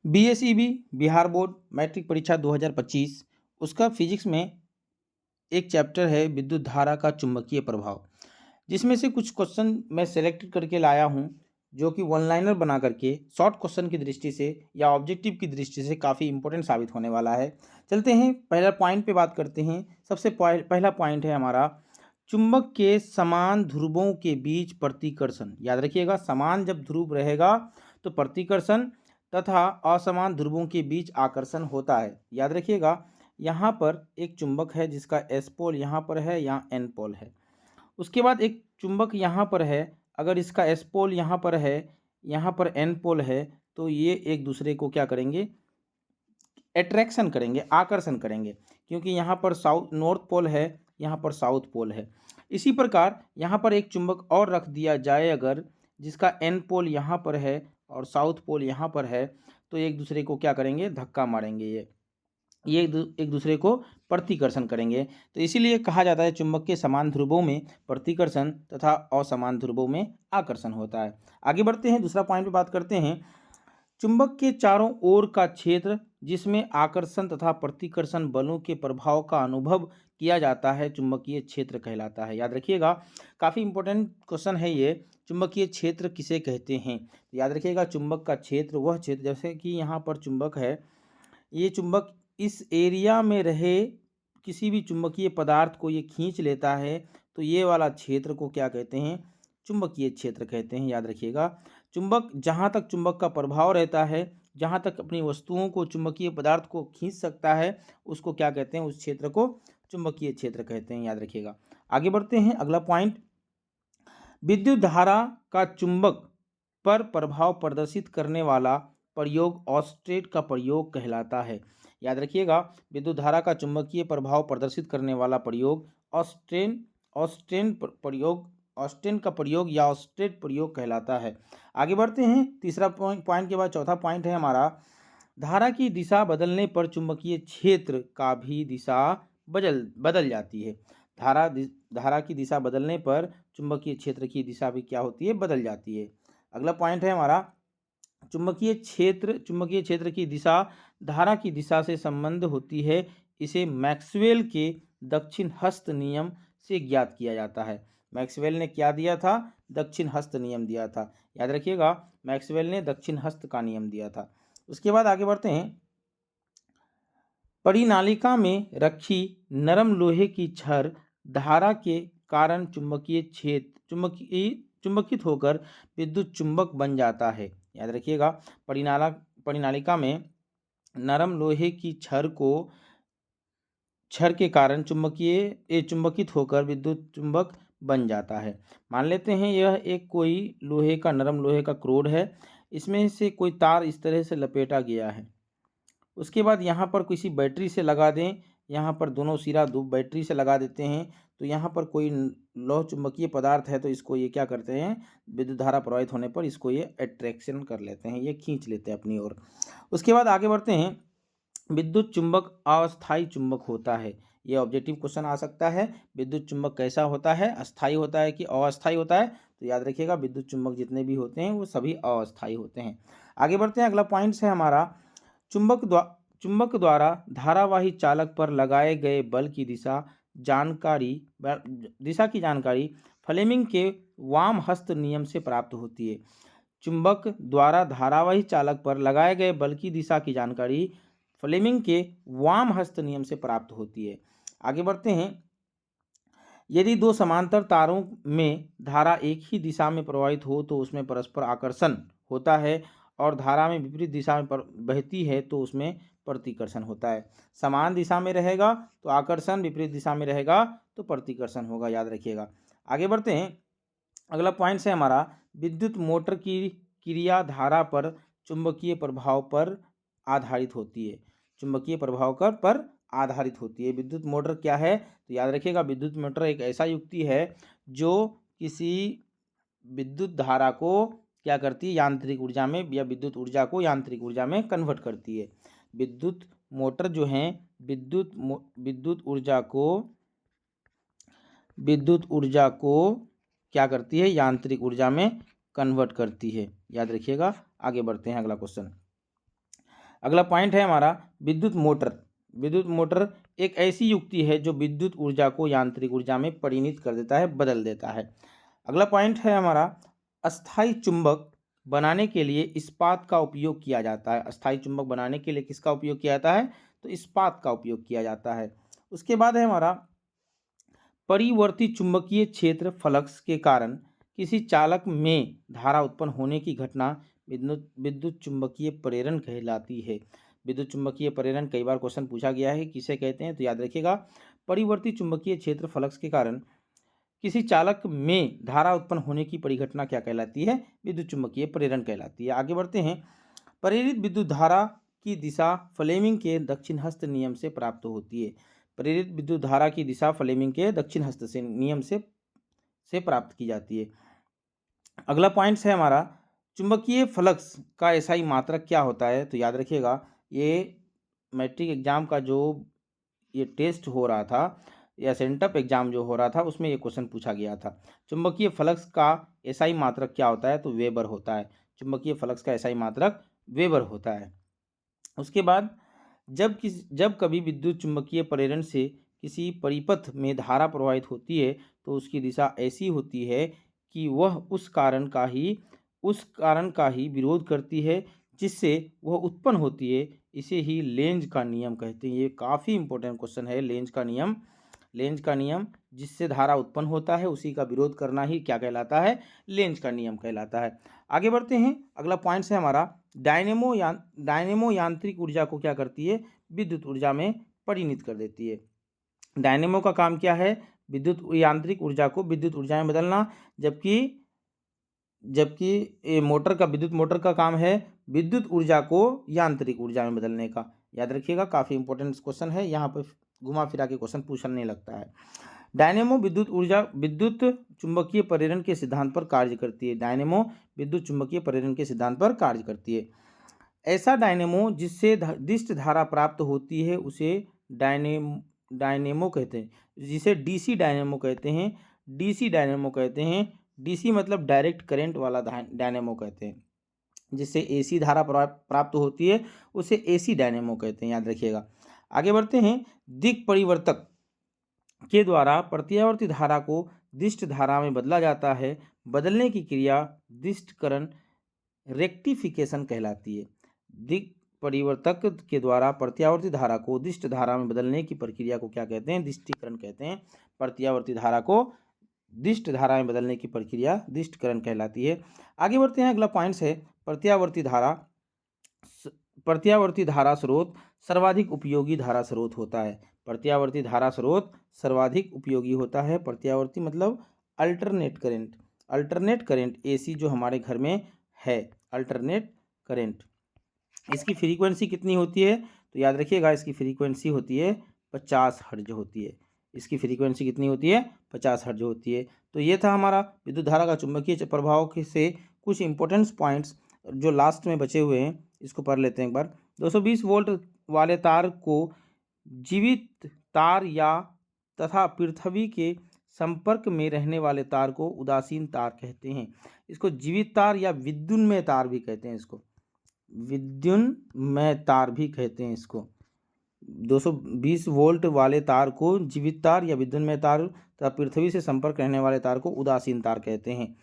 BSEB Bihar board matric परीक्षा 2025 उसका physics में एक चैप्टर है विद्युत धारा का चुंबकीय प्रभाव, जिसमें से कुछ क्वेश्चन मैं सेलेक्ट करके लाया हूं जो कि वन लाइनर बना करके शॉर्ट क्वेश्चन की दृष्टि से या ऑब्जेक्टिव की दृष्टि से काफ़ी इंपॉर्टेंट साबित होने वाला है। चलते हैं पहला पॉइंट पे बात करते हैं। सबसे पहला पॉइंट है हमारा चुंबक के समान ध्रुवों के बीच प्रतिकर्षण। याद रखिएगा, समान जब ध्रुव रहेगा तो प्रतिकर्षण तथा असमान ध्रुवों के बीच आकर्षण होता है। याद रखिएगा, यहाँ पर एक चुंबक है जिसका एस पोल यहाँ पर है, यहाँ एन पोल है। उसके बाद एक चुंबक यहाँ पर है, अगर इसका एस पोल यहाँ पर है, यहाँ पर एन पोल है, तो ये एक दूसरे को क्या करेंगे, अट्रैक्शन करेंगे, आकर्षण करेंगे, क्योंकि यहाँ पर साउथ नॉर्थ पोल है, यहाँ पर साउथ पोल है। इसी प्रकार यहाँ पर एक चुंबक और रख दिया जाए अगर, जिसका एन पोल यहाँ पर है और साउथ पोल यहाँ पर है, तो एक दूसरे को क्या करेंगे, धक्का मारेंगे। ये एक दूसरे को प्रतिकर्षण करेंगे। तो इसीलिए कहा जाता है चुंबक के समान ध्रुवों में प्रतिकर्षण तथा असमान ध्रुवों में आकर्षण होता है। आगे बढ़ते हैं, दूसरा पॉइंट पे बात करते हैं। चुंबक के चारों ओर का क्षेत्र जिसमें आकर्षण तथा प्रतिकर्षण बलों के प्रभाव का अनुभव किया जाता है चुंबकीय क्षेत्र कहलाता है। याद रखिएगा, काफ़ी इंपॉर्टेंट क्वेश्चन है ये, चुंबकीय क्षेत्र किसे कहते हैं। याद रखिएगा, चुंबक का क्षेत्र वह क्षेत्र, जैसे कि यहाँ पर चुंबक है, ये चुंबक इस एरिया में रहे किसी भी चुंबकीय पदार्थ को ये खींच लेता है, तो ये वाला क्षेत्र को क्या कहते हैं, चुंबकीय क्षेत्र कहते हैं। याद रखिएगा, चुंबक जहाँ तक चुंबक का प्रभाव रहता है, जहाँ तक अपनी वस्तुओं को चुंबकीय पदार्थ को खींच सकता है, उसको क्या कहते हैं, उस क्षेत्र को चुंबकीय क्षेत्र कहते हैं। याद रखिएगा। आगे बढ़ते हैं, अगला पॉइंट, विद्युत धारा का चुंबक पर प्रभाव प्रदर्शित करने वाला प्रयोग ऑस्टेट का प्रयोग कहलाता है। याद रखिएगा, विद्युत धारा का चुंबकीय प्रभाव प्रदर्शित करने वाला प्रयोग ऑस्टेन का प्रयोग या ऑस्टेट प्रयोग कहलाता है। आगे बढ़ते हैं, तीसरा पॉइंट के बाद चौथा पॉइंट है हमारा, धारा की दिशा बदलने पर चुंबकीय क्षेत्र का भी दिशा बदल जाती है। धारा की दिशा बदलने पर चुंबकीय क्षेत्र की दिशा भी क्या होती है, बदल जाती है। अगला पॉइंट है हमारा, चुंबकीय क्षेत्र की दिशा धारा की दिशा से संबंध होती है। इसे मैक्सवेल के दक्षिण हस्त नियम से ज्ञात किया जाता है। मैक्सवेल ने क्या दिया था, दक्षिण हस्त नियम दिया था। याद रखिएगा, मैक्सवेल ने दक्षिण हस्त का नियम दिया था। उसके बाद आगे बढ़ते हैं, परिनालिका में रखी नरम लोहे की छड़ धारा के कारण चुंबकित होकर विद्युत चुंबक बन जाता है। याद रखिएगा, परिनालिका में नरम लोहे की छड़ के कारण चुंबकित होकर विद्युत चुंबक बन जाता है। मान लेते हैं यह एक कोई नरम लोहे का क्रोड है, इसमें से कोई तार इस तरह से लपेटा गया है। उसके बाद यहाँ पर किसी बैटरी से लगा दें, यहाँ पर दोनों सिरा दो बैटरी से लगा देते हैं, तो यहाँ पर कोई लौह चुंबकीय पदार्थ है, तो इसको ये क्या करते हैं, विद्युत धारा प्रवाहित होने पर इसको ये अट्रैक्शन कर लेते हैं, ये खींच लेते हैं अपनी ओर। उसके बाद आगे बढ़ते हैं, विद्युत चुंबक अस्थायी चुंबक होता है। ये ऑब्जेक्टिव क्वेश्चन आ सकता है, विद्युत चुंबक कैसा होता है, अस्थायी होता है कि अस्थायी होता है। तो याद रखिएगा, विद्युत चुंबक जितने भी होते हैं वो सभी अस्थायी होते हैं। आगे बढ़ते हैं, अगला पॉइंट है हमारा, चुंबक द्वारा धारावाही चालक पर लगाए गए बल की दिशा की जानकारी फ्लेमिंग के वाम हस्त नियम से प्राप्त होती है। चुंबक द्वारा धारावाही चालक पर लगाए गए बल की दिशा की जानकारी फ्लेमिंग के वाम हस्त नियम से प्राप्त होती है। आगे बढ़ते हैं, यदि दो समांतर तारों में धारा एक ही दिशा में प्रवाहित हो तो उसमें परस्पर आकर्षण होता है, और धारा में विपरीत दिशा में बहती है तो उसमें प्रतिकर्षण होता है। समान दिशा में रहेगा तो आकर्षण, विपरीत दिशा में रहेगा तो प्रतिकर्षण होगा। याद रखिएगा। आगे बढ़ते हैं, अगला पॉइंट है हमारा, विद्युत मोटर की क्रिया धारा पर चुंबकीय प्रभाव पर आधारित होती है। चुंबकीय प्रभाव पर आधारित होती है। विद्युत मोटर क्या है, तो याद रखिएगा, विद्युत मोटर एक ऐसा युक्ति है जो किसी विद्युत धारा को क्या करती है, यांत्रिक ऊर्जा में, या विद्युत ऊर्जा को यांत्रिक ऊर्जा में कन्वर्ट करती है। विद्युत मोटर जो है विद्युत ऊर्जा को क्या करती है, यांत्रिक ऊर्जा में कन्वर्ट करती है। याद रखिएगा। आगे बढ़ते हैं, अगला क्वेश्चन, अगला पॉइंट है हमारा विद्युत मोटर। विद्युत मोटर एक ऐसी युक्ति है जो विद्युत ऊर्जा को यांत्रिक ऊर्जा में परिणत कर देता है, बदल देता है। अगला पॉइंट है हमारा अस्थायी चुंबक बनाने के लिए इस्पात का उपयोग किया जाता है। अस्थायी चुंबक बनाने के लिए किसका उपयोग किया जाता है? तो इस्पात का उपयोग किया जाता है। उसके बाद है हमारा परिवर्ती चुंबकीय क्षेत्र फ्लक्स के कारण किसी चालक में धारा उत्पन्न होने की घटना विद्युत चुंबकीय प्रेरण कहलाती है। विद्युत चुंबकीय प्रेरण कई बार क्वेश्चन पूछा गया है, किसे कहते हैं? तो याद रखिएगा, परिवर्ती चुंबकीय क्षेत्र फ्लक्स के कारण किसी चालक में धारा उत्पन्न होने की परिघटना क्या कहलाती है? विद्युत चुंबकीय प्रेरण कहलाती है। आगे बढ़ते हैं। प्रेरित विद्युत धारा की दिशा फ्लेमिंग के दक्षिण हस्त नियम से प्राप्त होती है। प्रेरित विद्युत धारा की दिशा फ्लेमिंग के दक्षिण हस्त से नियम से प्राप्त की जाती है। अगला पॉइंट है हमारा चुंबकीय फ्लक्स का एसआई मात्रक क्या होता है? तो याद रखिएगा, ये मैट्रिक एग्जाम का जो ये टेस्ट हो रहा था या सेंटअप एग्जाम जो हो रहा था उसमें ये क्वेश्चन पूछा गया था। चुंबकीय फ्लक्स का एसआई मात्रक क्या होता है? तो वेबर होता है। चुंबकीय फ्लक्स का एसआई मात्रक वेबर होता है। उसके बाद जब कभी विद्युत चुंबकीय प्रेरण से किसी परिपथ में धारा प्रवाहित होती है तो उसकी दिशा ऐसी होती है कि वह उस कारण का ही विरोध करती है जिससे वह उत्पन्न होती है। इसे ही लेंज का नियम कहते हैं। ये काफ़ी इंपॉर्टेंट क्वेश्चन है। लेंज का नियम जिससे धारा उत्पन्न होता है उसी का विरोध करना ही क्या कहलाता है? लेंज का नियम कहलाता है। आगे बढ़ते हैं। अगला पॉइंट है हमारा डायनेमो यांत्रिक ऊर्जा को क्या करती है? विद्युत ऊर्जा में परिणत कर देती है। डायनेमो का काम क्या है? विद्युत यांत्रिक ऊर्जा को विद्युत ऊर्जा में बदलना, जबकि विद्युत मोटर का काम है विद्युत ऊर्जा को यांत्रिक ऊर्जा में बदलने का। याद रखिएगा, काफ़ी इंपॉर्टेंट क्वेश्चन है, यहाँ पर घुमा फिरा के क्वेश्चन पूछने लगता है। डायनेमो विद्युत चुंबकीय प्रेरण के सिद्धांत पर कार्य करती है। डायनेमो विद्युत चुंबकीय प्रेरण के सिद्धांत पर कार्य करती है। ऐसा डायनेमो जिससे दिष्ट धारा प्राप्त होती है उसे डायनेमो कहते हैं, जिसे डीसी डायनेमो कहते हैं। डीसी मतलब डायरेक्ट करंट वाला डायनेमो कहते हैं। जिससे एसी धारा प्राप्त होती है उसे एसी डायनेमो कहते हैं। याद रखिएगा। आगे बढ़ते हैं। दिक् परिवर्तक के द्वारा प्रत्यावर्ती धारा को दिष्ट धारा में बदला जाता है। बदलने की क्रिया दिष्टकरण रेक्टिफिकेशन कहलाती है। दिक् परिवर्तक के द्वारा प्रत्यावर्ती धारा को दिष्ट धारा में बदलने की प्रक्रिया को क्या कहते हैं? दिष्टीकरण कहते हैं। प्रत्यावर्ती धारा को दिष्ट धारा में बदलने की प्रक्रिया दिष्टकरण कहलाती है। आगे बढ़ते हैं। अगला पॉइंट्स है प्रत्यावर्ती धारा स्रोत सर्वाधिक उपयोगी धारा स्रोत होता है। प्रत्यावर्ती धारा स्रोत सर्वाधिक उपयोगी होता है। प्रत्यावर्ती मतलब अल्टरनेट करंट एसी जो हमारे घर में है, अल्टरनेट करंट। इसकी फ्रीक्वेंसी कितनी होती है? तो याद रखिएगा, इसकी फ्रीक्वेंसी होती है 50 हर्ट्ज होती है। इसकी फ्रीक्वेंसी कितनी होती है? 50 हर्ट्ज होती है। तो ये था हमारा विद्युत धारा का चुंबकीय प्रभाव से कुछ इंपॉर्टेंट पॉइंट्स जो लास्ट में बचे हुए हैं, इसको पढ़ लेते हैं एक बार। 220 वोल्ट वाले तार को जीवित तार तथा पृथ्वी के संपर्क में रहने वाले तार को उदासीन तार कहते हैं। इसको जीवित तार या विद्युन्मय तार भी कहते हैं। इसको विद्युन्मय तार भी कहते हैं। इसको 220 वोल्ट वाले तार को जीवित तार या विद्युन्मय तार तथा पृथ्वी से संपर्क रहने वाले तार को उदासीन तार कहते हैं।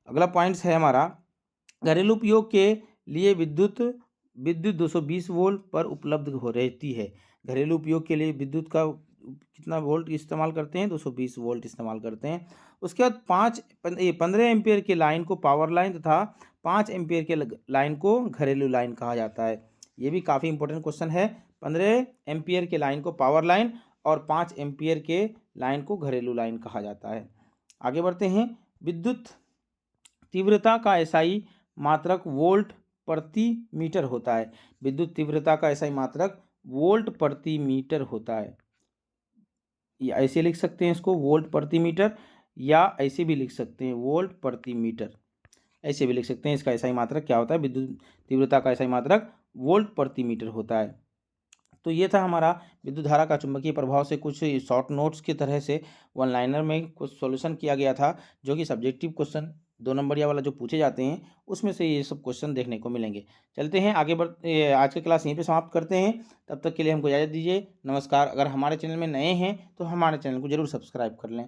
अगला पॉइंट्स है हमारा घरेलू उपयोग के लिए विद्युत 220 वोल्ट पर उपलब्ध हो रहती है। घरेलू उपयोग के लिए विद्युत का कितना वोल्ट इस्तेमाल करते हैं? 220 वोल्ट इस्तेमाल करते हैं। उसके बाद 15 एम्पियर के लाइन को पावर लाइन तथा 5 एम्पियर के लाइन को घरेलू लाइन कहा जाता है। ये भी काफ़ी इंपॉर्टेंट क्वेश्चन है। 15 एम्पियर के लाइन को पावर लाइन और 5 एम्पियर के लाइन को घरेलू लाइन कहा जाता है। आगे बढ़ते हैं। विद्युत तीव्रता का एसआई मात्रक वोल्ट प्रति मीटर होता है। विद्युत तीव्रता का एसआई मात्रक वोल्ट प्रति मीटर होता है। या ऐसे लिख सकते हैं इसको वोल्ट प्रति मीटर, या ऐसे भी लिख सकते हैं वोल्ट प्रति मीटर, ऐसे भी लिख सकते हैं। इसका एसआई मात्रक क्या होता है? विद्युत तीव्रता का एसआई मात्रक वोल्ट प्रति मीटर होता है। तो ये था हमारा विद्युत धारा का चुंबकीय प्रभाव से कुछ शॉर्ट नोट्स की तरह से वन लाइनर में कुछ सॉल्यूशन किया गया था, जो कि सब्जेक्टिव क्वेश्चन 2 नंबरिया वाला जो पूछे जाते हैं उसमें से ये सब क्वेश्चन देखने को मिलेंगे। चलते हैं आगे आज का क्लास यहीं पे समाप्त करते हैं। तब तक के लिए हमको इजाज़त दीजिए। नमस्कार। अगर हमारे चैनल में नए हैं तो हमारे चैनल को ज़रूर सब्सक्राइब कर लें।